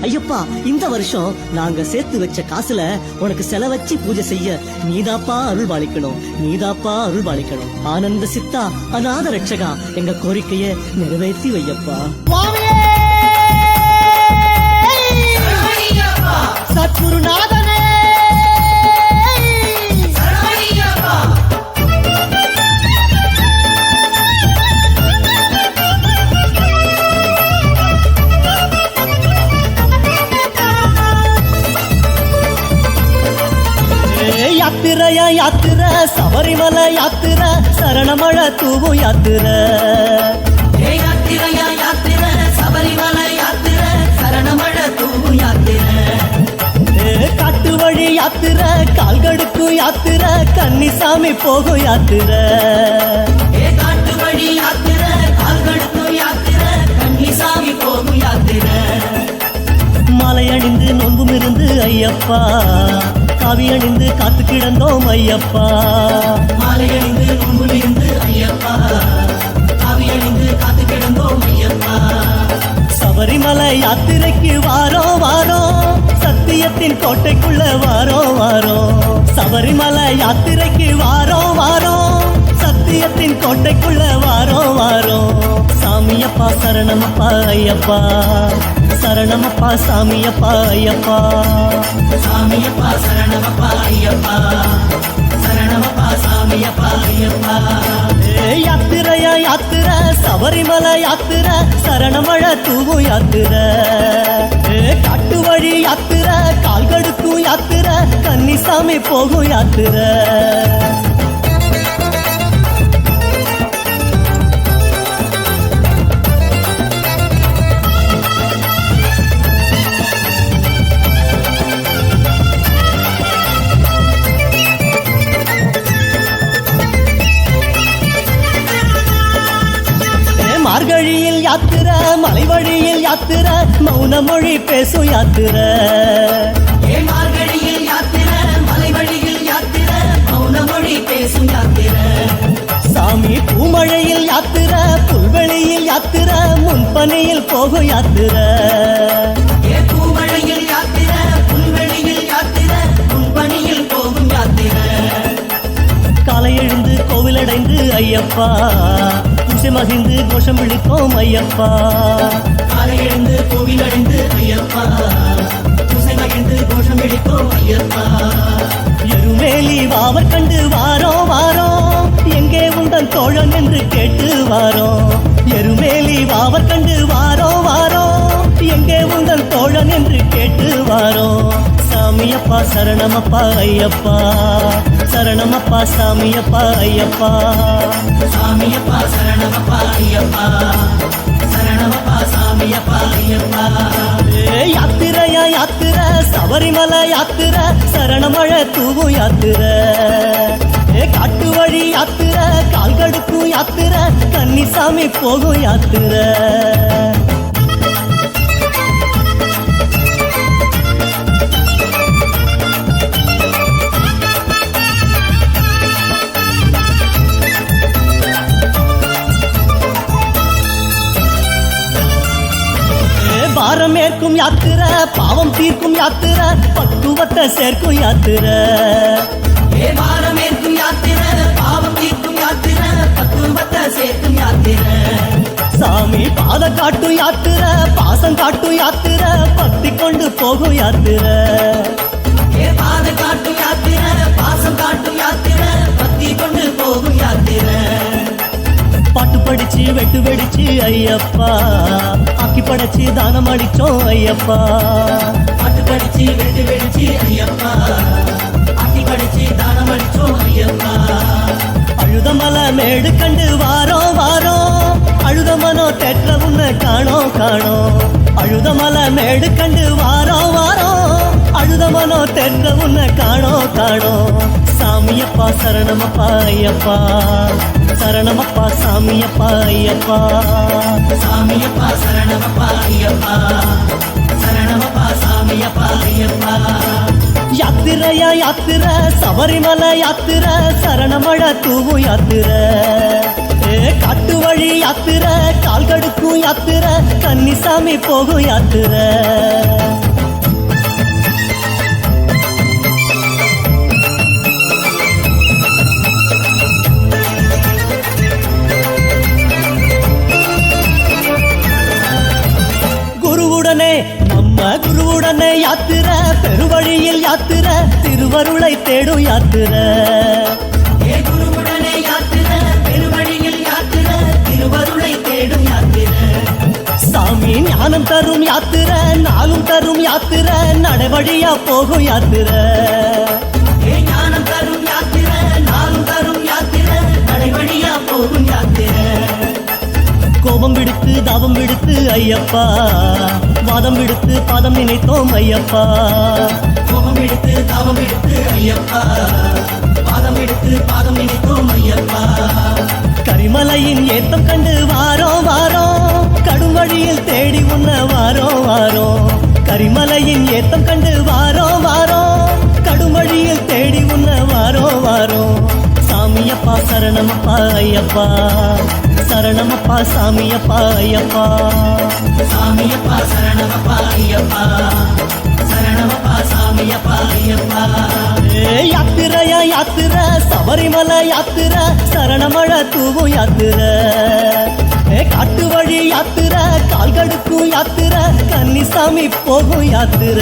ஐயப்பா, இந்த வருஷம் நாங்க சேர்த்து வச்ச காசுல உனக்கு செலவச்சு பூஜை செய்ய நீதாப்பா அருள் பாலிக்கணும், நீதாப்பா அருள் பாலிக்கணும். ஆனந்த சித்தா, அநாத ரட்சகா, எங்க கோரிக்கைய நிறைவேற்றி வையப்பா. சத்குருநாதனே யாத்திரையா யாத்திர, சபரிமலை யாத்திர, சரணமழ தூவும் யாத்திர. யாத்திரையா யாத்திர, சபரிமலை யாத்திர, சரணமழ தூவும் யாத்திர. காட்டு வழி யாத்திர, கால்கடுக்கும் யாத்திர, கன்னிசாமி போகும் யாத்திர. காட்டு வழி யாத்திர, கால்கடுக்கும் யாத்திர, கன்னிசாமி போகும் யாத்திர. மாலை அணிந்து நோன்பும் இருந்து ஐயப்பா, காவி அணிந்து காத்து கிடந்தோம் ஐயப்பா. மாலை அணிந்து நோன்பும் இருந்து ஐயப்பா, காவி அணிந்து காத்து கிடந்தோம் ஐயப்பா. சபரிமலை யாத்திரைக்கு வாரோம் வாரோம், சத்தியத்தின் கோட்டைக்குள்ள வாரோம் வாரோம். சபரிமலை யாத்திரைக்கு வாரோம் வாரோம், சத்தியத்தின் கோட்டைக்குள்ள வாரோம் வாரோம். சாமியப்பா சரணமப்பா ஐயப்பா, சரணமப்பா சாமியப்பா ஐயப்பா. சாமியப்பா சரணமப்பா ஐயப்பா, சரணமப்பா சாமியப்பா ஐயப்பா. யாத்திரையா யாத்திர, சபரிமலை யாத்திர, சரணமழ தூவும் யாத்திர. காட்டு வழி யாத்திர, கால்கடுக்கும் யாத்திர, கன்னிசாமி போகும் யாத்திர. மார்கழியில் யாத்திர, மலை வழியில் யாத்திர, மௌன மொழி பேசும் யாத்திர. மார்கழியில் யாத்திர, மலை வழியில் யாத்திர, மௌன மொழி பேசும் யாத்திர. சாமி பூமழையில் யாத்திர, புல்வெளியில் யாத்திர, முன்பனியில் போகும் யாத்திர. பூமழையில் யாத்திர, புல்வெளியில் யாத்திர, முன்பனியில் போகும் யாத்திர. காலை எழுந்து கோவிலடைந்து ஐயப்பா, பூசை மகிழ்ந்து கோஷம் விழித்தோம் ஐயப்பா. காலை எழுந்து கோவிலடைந்து ஐயப்பா, பூசை மகிழ்ந்து கோஷம் விழித்தோம் ஐயப்பா. எருமேலி வாவர் கண்டு வாரோ வாரோ, எங்கே உங்கள் தோழன் என்று கேட்டு வாரோ. எருமேலி வாவர் கண்டு வாரோ வாரோ, எங்கே உங்கள் தோழன் என்று கேட்டு வாரோ. சாமியப்பா சரணமப்பா ஐயப்பா, சரணமப்பா சாமியப்பா ஐயப்பா. சாமியப்பா சரணமப்பா ஐயப்பா, சரணமப்பா சாமியப்பா ஐயப்பா. யாத்திரையா யாத்திர, சபரிமலை யாத்திர, சரணமழ தூவும் யாத்திர. காட்டு வழி யாத்திர, கால்கடுக்கும் யாத்திர, கன்னிசாமி போகும் யாத்திர. பாரம் ஏற்கும் யாத்திர, பாவம் தீர்க்கும் யாத்திர, பக்குவத்தை சேர்க்கும் யாத்திர. பாரம் ஏற்கும் யாத்திர, பாவம் தீர்க்கும் யாத்திர, பக்குவத்தை சேர்க்கும் யாத்திர. சாமி பாத காட்டும் யாத்திர, பாசம் காட்டும் யாத்திர, பக்தி கொண்டு போகும் யாத்திர. பாத காட்டும் யாத்திர, பாசம் காட்டும் யாத்திர, பக்தி கொண்டு போகும் யாத்திர. பாட்டு படிச்சு வெட்டு வெடிச்சு ஐயப்பா, ஆக்கி படைச்சு தானம் அடிச்சோம் ஐயப்பா. பாட்டு படிச்சு வெட்டு வெடிச்சு ஐயப்பா, ஆக்கி படைச்சு தானம் அடிச்சோம் ஐயப்பா. அழுதமலை மேடு கண்டு வாரோ வாரோ, அழுத மனோ தெற்ற உன்னை காணோ காணோ. அழுதமலை மேடு கண்டு வாரோ வாரோ, அழுத மனோ தெற்ற உன்னை காணோ காணோ. சாமியப்பா சரணமப்பா ஐயப்பா, சரணமப்பா சாமியப்பா ஐயப்பா. சாமியப்பா சரணமப்பா ஐயப்பா, சரணமப்பா சாமியப்பா ஐயப்பா. யாத்திரையா யாத்திர, சபரிமலை யாத்திர, சரணமழ தூவும் யாத்திர. காட்டு வழி யாத்திர, கால்கடுக்கும் யாத்திர, கன்னிசாமி போகும் யாத்திர. நம்ம குருவுடனே யாத்திர பெருவழியில் யாத்திர திருவருளை தேடும் யாத்திர ஏ குருவுடனே யாத்திர பெருவழியில் யாத்திர திருவருளை தேடும் யாத்திர சாமி ஞானம் தரும் யாத்திர நாளும் தரும் யாத்திர நடைவழியா போகும் யாத்திர ஏ ஞானம் தரும் யாத்திர நாளும் தரும் யாத்திர நடைவழியா போகும் யாத்திர கோபம் விடுத்து தாபம் விடுத்து ஐயப்பா வாதம் விடுத்து பாதம் நினைத்தோம் ஐயப்பா கோபம் எடுத்து தாபம் எடுத்து ஐயப்பா பாதம் எடுத்து பாதம் நினைத்தோம் ஐயப்பா கரிமலையின் ஏத்தம் கண்டு வாரோம் வாரோம் கடும் வழியில் தேடி உன்ன வாரோம் வாரோம் கரிமலையின் ஏத்தம் கண்டு வாரோம் வாரோம் கடும் வழியில் தேடி உன்ன வாரோம் வாரோம் சாமியப்பா சரணமப்பா ஐயப்பா சரணமப்பா சாமியப்பா ஐயப்பா சாமியப்பா சரணமப்பா ஐயப்பா சரணமப்பா சாமியப்பா ஐயப்பா யாத்திரையா யாத்திர சபரிமலை யாத்திர சரணமழ தூவும் யாத்திர காட்டு வழி யாத்திர கால்கடுக்கும் யாத்திர கன்னிசாமி போகும் யாத்திர